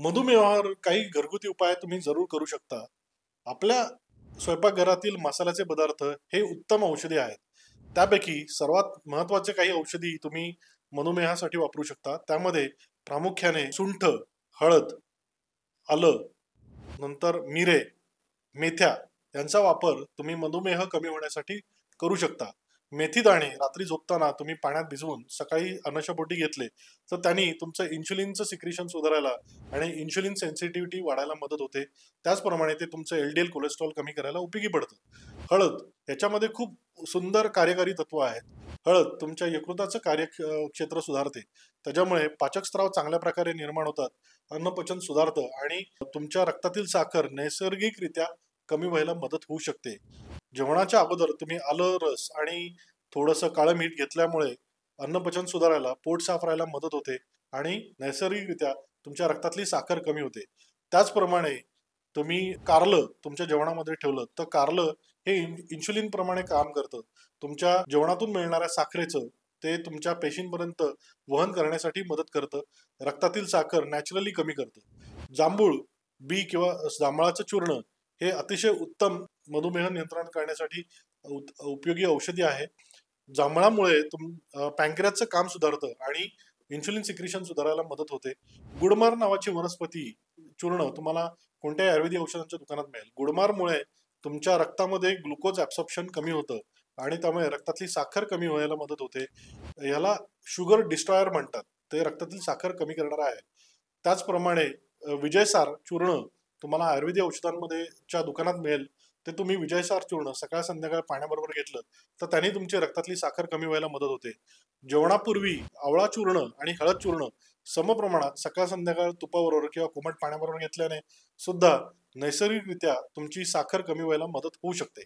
मधुमेहावर काही घरगुती उपाय तुम्ही जरूर करू शकता. आपल्या स्वयंपाकघरातील मसाल्याचे पदार्थ हे उत्तम औषधी आहेत. त्यापैकी सर्वात महत्त्वाचे काही औषधी तुम्ही मधुमेहासाठी वापरू शकता. त्यामध्ये प्रामुख्याने सुंठ, हळद, आलं, नंतर मिरे, मेथ्या यांचा वापर तुम्ही मधुमेह कमी होण्यासाठी करू शकता. मेथी दाणे रात्री झोपताना तुम्ही पाण्यात भिजवून सकाळी अनुशापोटी घेतले, तर त्यांनी तुमचं इन्शुलिनचं सिक्रेशन सुधारायला आणि इन्शुलिन सेन्सिटिव्हिटी वाढायला मदत होते. त्याचप्रमाणे ते तुमचं एल-डी-एल कोलेस्ट्रॉल कमी करायला उपयोगी पडतं. हळद याच्यामध्ये खूप सुंदर कार्यकारी तत्व आहेत. हळद तुमच्या यकृताचं क्षेत्र सुधारते. त्याच्यामुळे पाचकस्राव चांगल्या प्रकारे निर्माण होतात, अन्नपचन सुधारतं आणि तुमच्या रक्तातील साखर नैसर्गिकरित्या कमी व्हायला मदत होऊ शकते. जेवणाच्या अगोदर तुम्ही आलं रस आणि थोडंसं काळं मीठ घेतल्यामुळे अन्नपचन सुधारायला, पोट साफ राहायला मदत होते आणि नैसर्गिकरित्या तुमच्या रक्तातली साखर कमी होते. त्याचप्रमाणे तुम्ही कारलं तुमच्या जेवणामध्ये ठेवलं तर कारलं हे इन्शुलिन प्रमाणे काम करतं. तुमच्या जेवणातून मिळणाऱ्या साखरेचं ते तुमच्या पेशींपर्यंत वहन करण्यासाठी मदत करतं. रक्तातील साखर नॅचरली कमी करतं. जांभूळ बी किंवा जांभळाचं चूर्ण हे अतिशय उत्तम मधुमेह नियंत्रण करण्यासाठी उपयोगी औषधी आहे. जांभळामुळे पॅनक्रियाचं काम सुधारतं आणि इन्शुलिन सिक्रेशन सुधारायला मदत होते. गुडमार नावाची वनस्पती चूर्ण तुम्हाला कोणत्याही आयुर्वेदिक औषधांच्या दुकानात मिळेल. गुडमारमुळे तुमच्या रक्तामध्ये ग्लुकोज ॲब्सॉर्प्शन कमी होतं आणि त्यामुळे रक्तातली साखर कमी व्हायला मदत होते. याला शुगर डिस्ट्रॉयर म्हणतात. ते रक्तातील साखर कमी करणारं आहे. त्याचप्रमाणे विजयसार चूर्ण तुम्हाला आयुर्वेदिक औषधांमध्ये च्या दुकानात मिळेल. ते तुम्ही विजयसार चूर्ण सकाळ संध्याकाळ पाण्याबरोबर घेतलं तर त्याने तुमची रक्तातली साखर कमी व्हायला मदत होते. जेवणापूर्वी आवळा चूर्ण आणि हळद चूर्ण समप्रमाणात सकाळ संध्याकाळ तुपाबरोबर किंवा कोमट पाण्याबरोबर घेतल्याने सुद्धा नैसर्गिकरित्या तुमची साखर कमी व्हायला मदत होऊ शकते.